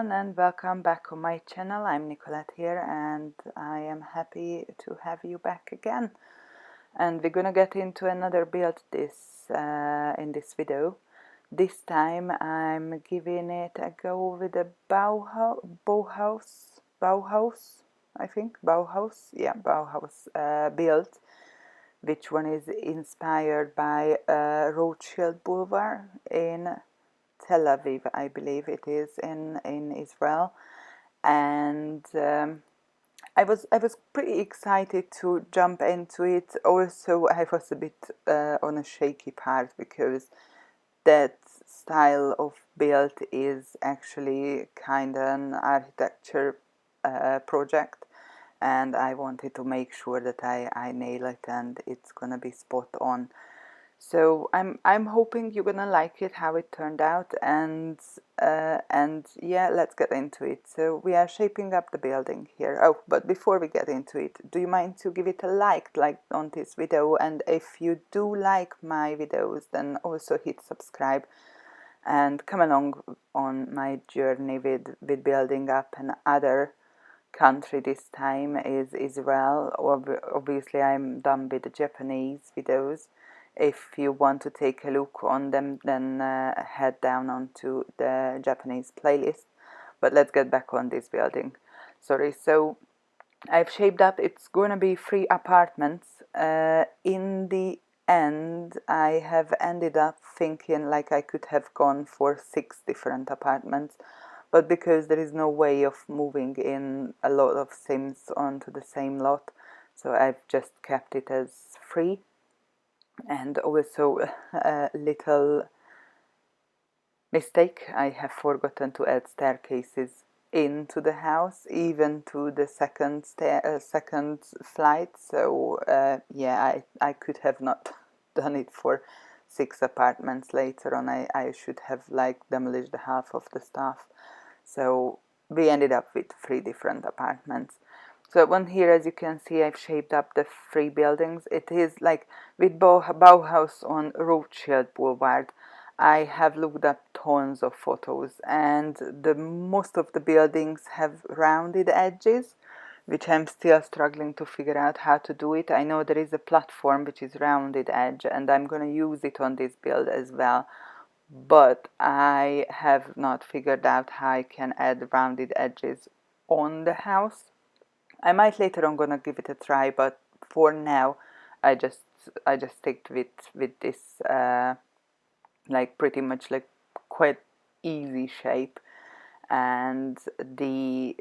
everyone, and welcome back on my channel. I'm Nicolette here, and I am happy to have you back again. And we're gonna get into another build in this video. This time I'm giving it a go with a Bauhaus, I think, Bauhaus build, which one is inspired by Rothschild Boulevard in Tel Aviv, I believe it is in Israel, and I was pretty excited to jump into it. Also, I was a bit on a shaky part because that style of build is actually kind of an architecture project, and I wanted to make sure that I nail it and it's gonna be spot on. So I'm hoping you're gonna like it, how it turned out, and yeah, let's get into it. So we are shaping up the building here. Oh, but before we get into it, do you mind to give it a like on this video? And if you do like my videos, then also hit subscribe and come along on my journey with building up another country. This time is Israel. Obviously I'm done with the Japanese videos. If you want to take a look on them, then head down onto the Japanese playlist. But let's get back on this building. Sorry, so I've shaped up, it's gonna be 3 apartments. In the end, I have ended up thinking like I could have gone for 6 different apartments, but because there is no way of moving in a lot of Sims onto the same lot, so I've just kept it as 3. And also a little mistake, I have forgotten to add staircases into the house, even to the second flight. So yeah, I could have not done it for 6 apartments. Later on I should have like demolished half of the stuff. So we ended up with 3 different apartments. So one here, as you can see, I've shaped up the 3 buildings. It is like with Bauhaus on Rothschild Boulevard. I have looked up tons of photos, and most of the buildings have rounded edges, which I'm still struggling to figure out how to do it. I know there is a platform which is rounded edge, and I'm going to use it on this build as well. But I have not figured out how I can add rounded edges on the house. I might later on gonna give it a try, but for now I just stick with this like pretty much like quite easy shape, and the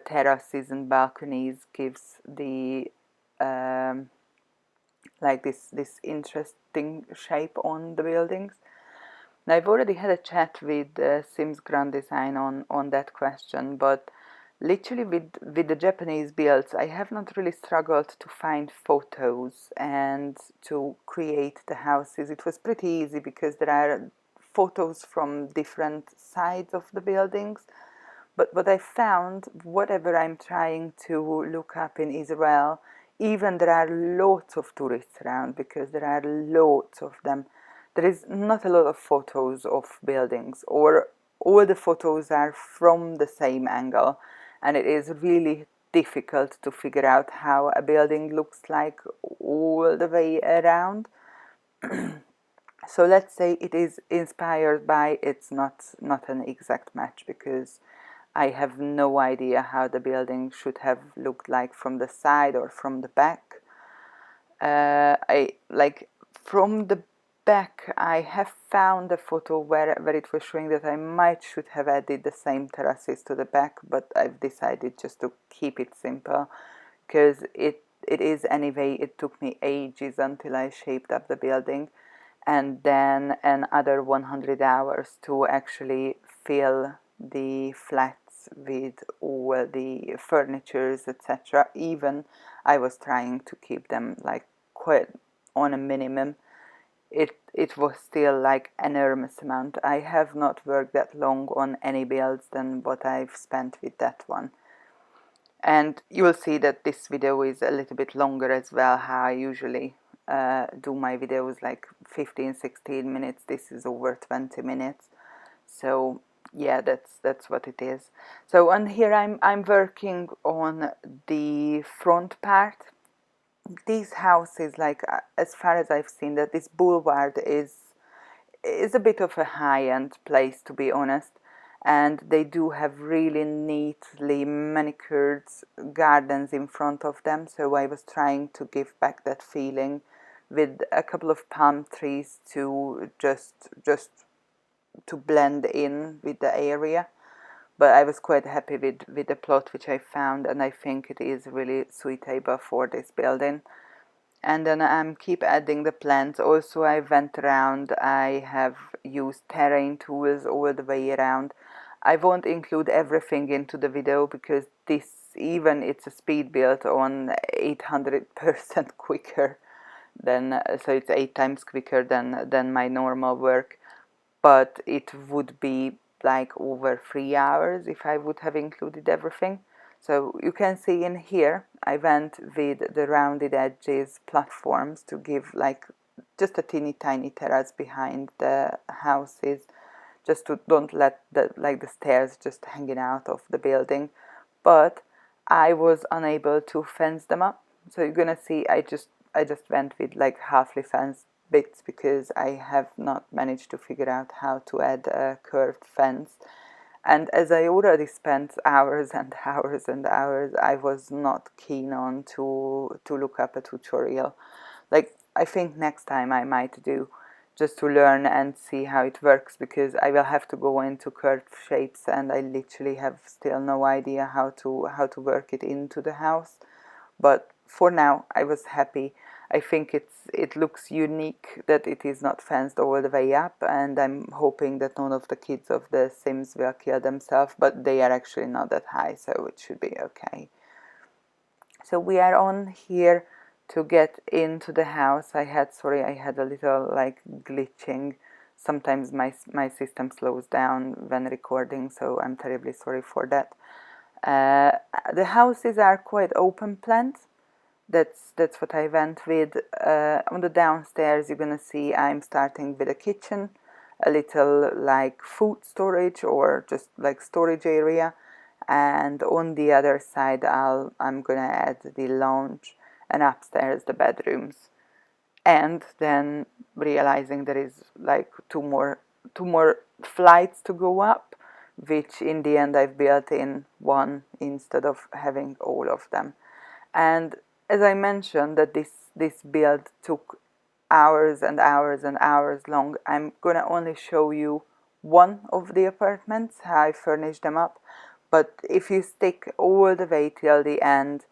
terraces and balconies gives the like this interesting shape on the buildings. Now, I've already had a chat with Sims Grand Design on that question, but literally with the Japanese builds, I have not really struggled to find photos and to create the houses. It was pretty easy because there are photos from different sides of the buildings. But what I found, whatever I'm trying to look up in Israel, even there are lots of tourists around because there are lots of them. There is not a lot of photos of buildings, or all the photos are from the same angle, and it is really difficult to figure out how a building looks like all the way around. So let's say it is inspired by, it's not an exact match because I have no idea how the building should have looked like from the side or from the back. I like from the back I have found a photo where it was showing that I should have added the same terraces to the back, but I've decided just to keep it simple because it is anyway. It took me ages until I shaped up the building, and then another 100 hours to actually fill the flats with all the furnitures, etc. Even I was trying to keep them like quite on a minimum. It was still like enormous amount. I have not worked that long on any builds than what I've spent with that one. And you will see that this video is a little bit longer as well, how I usually do my videos, like 15-16 minutes. This is over 20 minutes. So yeah, that's what it is. So on here I'm working on the front part. These houses, like as far as I've seen, that this boulevard is a bit of a high-end place, to be honest, and they do have really neatly manicured gardens in front of them, so I was trying to give back that feeling with a couple of palm trees to just to blend in with the area. But I was quite happy with the plot which I found, and I think it is really suitable for this building. And then I'm keep adding the plants. Also, I went around, I have used terrain tools all the way around. I won't include everything into the video because this, even it's a speed build on 800% quicker than, so it's 8 times quicker than my normal work, but it would be like over 3 hours if I would have included everything. So you can see in here I went with the rounded edges platforms to give like just a teeny tiny terrace behind the houses, just to don't let the stairs just hanging out of the building. But I was unable to fence them up, so you're gonna see I just went with like halfly fenced bits because I have not managed to figure out how to add a curved fence. And as I already spent hours and hours and hours, I was not keen on to look up a tutorial. Like, I think next time I might do, just to learn and see how it works, because I will have to go into curved shapes and I literally have still no idea how to work it into the house. But for now I was happy. I think it looks unique that it is not fenced all the way up, and I'm hoping that none of the kids of the Sims will kill themselves, but they are actually not that high, so it should be okay. So we are on here to get into the house. I had a little like glitching. Sometimes my system slows down when recording, so I'm terribly sorry for that. The houses are quite open plans. That's what I went with. On the downstairs, you're gonna see I'm starting with a kitchen, a little like food storage or just like storage area, and on the other side I'm gonna add the lounge, and upstairs the bedrooms. And then realizing there is like two more flights to go up, which in the end I've built in one instead of having all of them. And as I mentioned that this build took hours and hours and hours long, I'm gonna only show you one of the apartments, how I furnished them up. But if you stick all the way till the end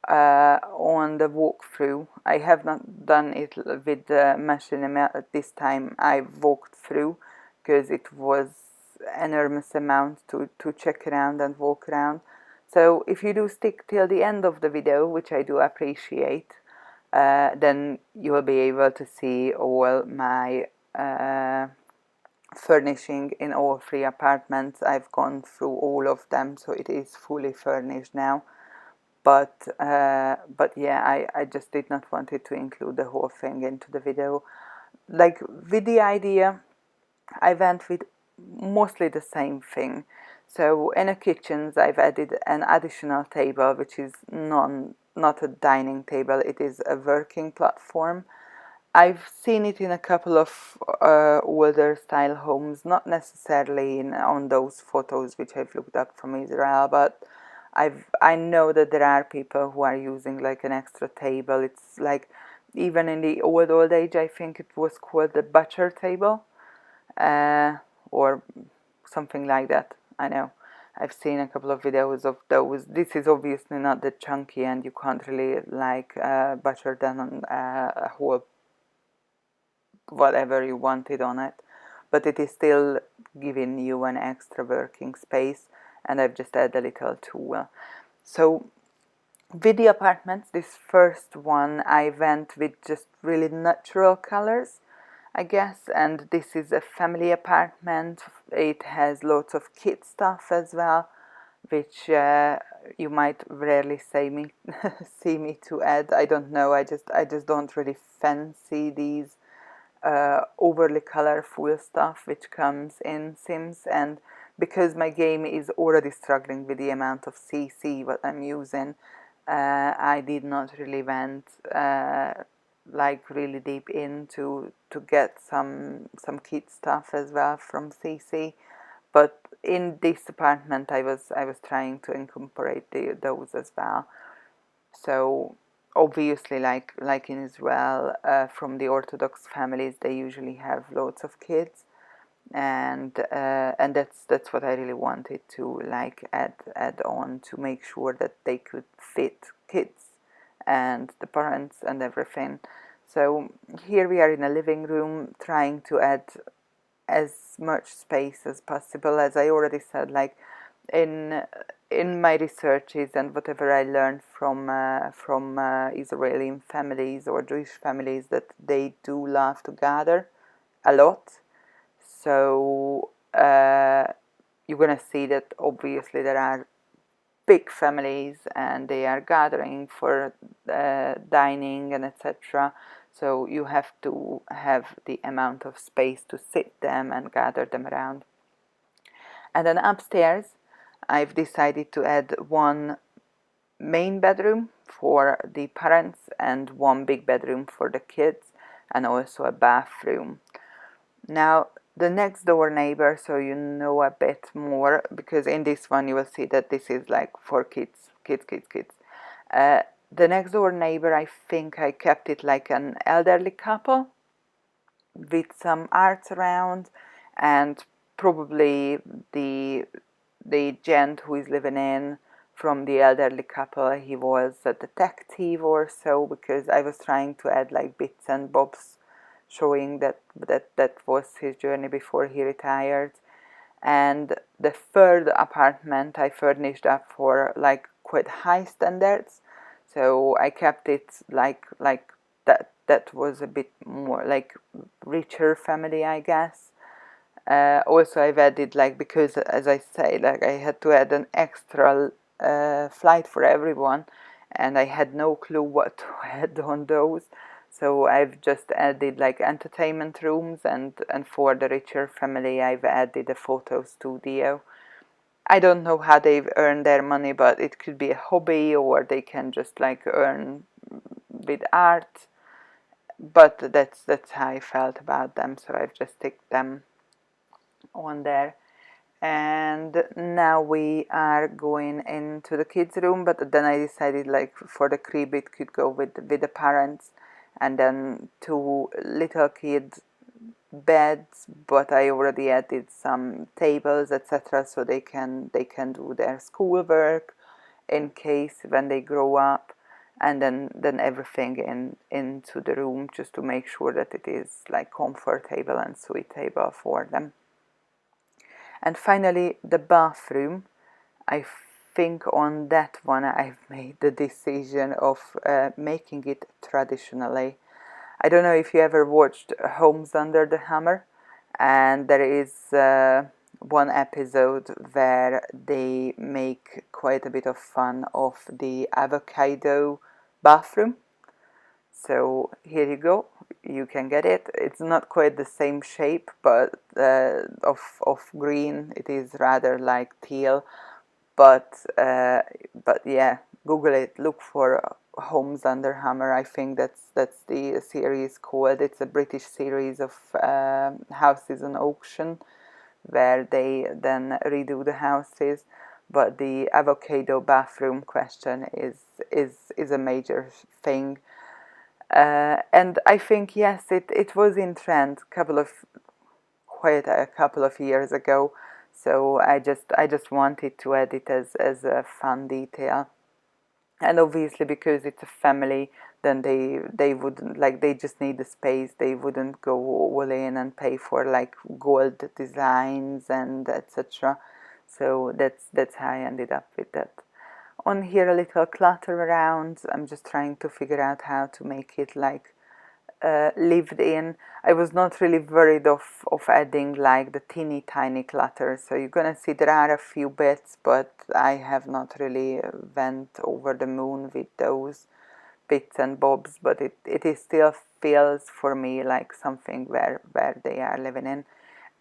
on the walkthrough, I have not done it with the machinima this time. I walked through because it was enormous amount to check around and walk around. So if you do stick till the end of the video, which I do appreciate, then you will be able to see all my furnishing in all 3 apartments. I've gone through all of them, so it is fully furnished now. But yeah, I just did not want it to include the whole thing into the video. Like with the idea, I went with mostly the same thing. So in the kitchens I've added an additional table, which is not a dining table, it is a working platform. I've seen it in a couple of older style homes, not necessarily on those photos which I've looked up from Israel, but I know that there are people who are using like an extra table. It's like, even in the old age, I think it was called the butcher table, or something like that. I know. I've seen a couple of videos of those. This is obviously not the chunky, and you can't really like butcher them on a whole whatever you wanted on it, but it is still giving you an extra working space, and I've just added a little tool. So with the apartments, this first one I went with just really natural colors, I guess, and this is a family apartment. It has lots of kid stuff as well, which you might rarely see me see me to add. I don't know, I just don't really fancy these overly colorful stuff which comes in Sims, and because my game is already struggling with the amount of CC what I'm using, I did not really went like really deep into to get some kid stuff as well from CC. But in this apartment, I was trying to incorporate those as well. So obviously, like in Israel, from the Orthodox families, they usually have lots of kids, and that's what I really wanted to like add on to make sure that they could fit kids and the parents and everything. So here we are in a living room trying to add as much space as possible. As I already said, like in my researches and whatever I learned from Israeli families or Jewish families, that they do love to gather a lot. So you're gonna see that obviously there are big families and they are gathering for dining and etc. So you have to have the amount of space to sit them and gather them around. And then upstairs, I've decided to add one main bedroom for the parents and one big bedroom for the kids, and also a bathroom. Now, the next door neighbor, so you know a bit more, because in this one you will see that this is like for kids. The next door neighbor, I think I kept it like an elderly couple with some arts around, and probably the gent who is living in from the elderly couple, he was a detective or so, because I was trying to add like bits and bobs showing that was his journey before he retired. And the third apartment I furnished up for like quite high standards, so I kept it like that was a bit more like richer family, I guess. Also I've added, like, because as I say, like I had to add an extra flight for everyone, and I had no clue what to add on those. So I've just added like entertainment rooms, and for the richer family I've added a photo studio. I don't know how they've earned their money, but it could be a hobby or they can just like earn with art. But that's how I felt about them, so I've just sticked them on there. And now we are going into the kids room, but then I decided like for the crib it could go with the parents, and then two little kids beds, but I already added some tables etc, so they can do their schoolwork in case when they grow up, and then everything into the room, just to make sure that it is like comfortable and suitable for them. And finally, the bathroom. I think on that one I've made the decision of making it traditionally. I don't know if you ever watched Homes Under the Hammer, and there is one episode where they make quite a bit of fun of the avocado bathroom. So here you go, you can get it. It's not quite the same shape, but of green. It is rather like teal, but yeah, Google it. Look for Homes Under Hammer. I think that's the series called. It's a British series of houses on auction, where they then redo the houses. But the avocado bathroom question is a major thing. And I think, yes, it was in trend quite a couple of years ago. So I just wanted to add it as a fun detail. And obviously because it's a family, then they wouldn't, like, they just need the space. They wouldn't go all in and pay for like gold designs and etc. So that's how I ended up with that. On here, a little clutter around. I'm just trying to figure out how to make it like lived in. I was not really worried of adding like the teeny tiny clutter, so you're gonna see there are a few bits, but I have not really went over the moon with those bits and bobs, but it is still feels for me like something where they are living in.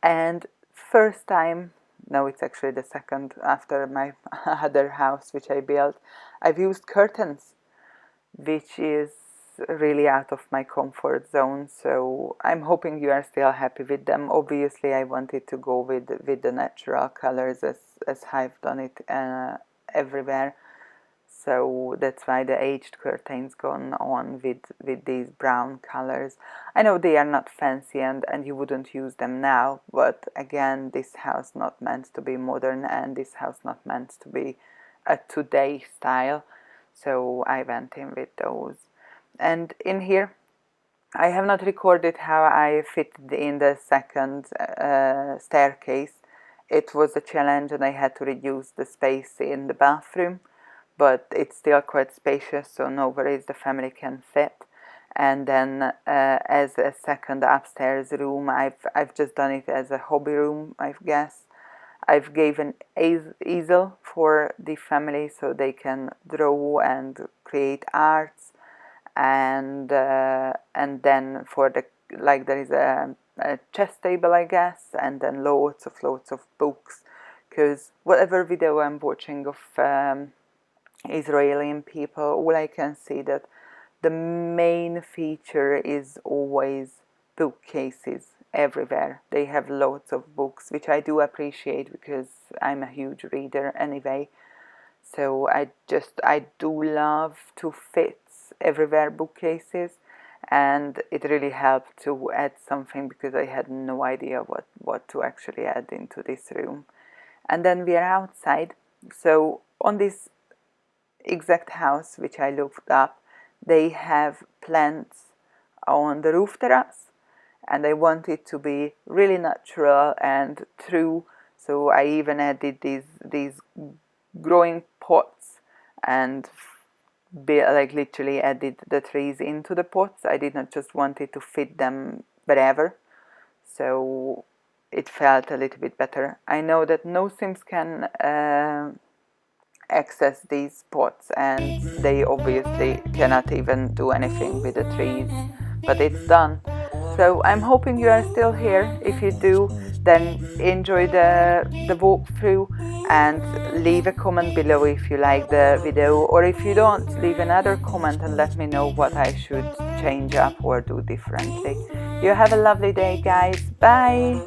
And first time no, it's actually the second after my other house which I built. I've used curtains, which is really out of my comfort zone, so I'm hoping you are still happy with them. Obviously I wanted to go with the natural colors as I've done it everywhere, so that's why the aged curtains gone on with these brown colors. I know they are not fancy and you wouldn't use them now, but again, this house not meant to be modern, and this house not meant to be a today style, so I went in with those. And in here I have not recorded how I fitted in the second staircase. It was a challenge and I had to reduce the space in the bathroom, but it's still quite spacious, so no worries, the family can fit. And then as a second upstairs room, I've just done it as a hobby room, I guess. I've given an easel for the family so they can draw and create arts, and then for the, like, there is a chess table, I guess, and then lots of books, because whatever video I'm watching of Israeli people, all I can see that the main feature is always bookcases everywhere. They have lots of books, which I do appreciate because I'm a huge reader anyway. So I do love to fit everywhere bookcases, and it really helped to add something because I had no idea what to actually add into this room. And then we are outside, so on this exact house which I looked up, they have plants on the roof terrace, and I want it to be really natural and true, so I even added these growing pots and like literally added the trees into the pots. I did not just want it to fit them wherever, so it felt a little bit better. I know that no Sims can access these pots, and they obviously cannot even do anything with the trees, but it's done. So I'm hoping you are still here. If you do, then enjoy the walkthrough and leave a comment below if you like the video, or if you don't, leave another comment and let me know what I should change up or do differently. You have a lovely day, guys. Bye!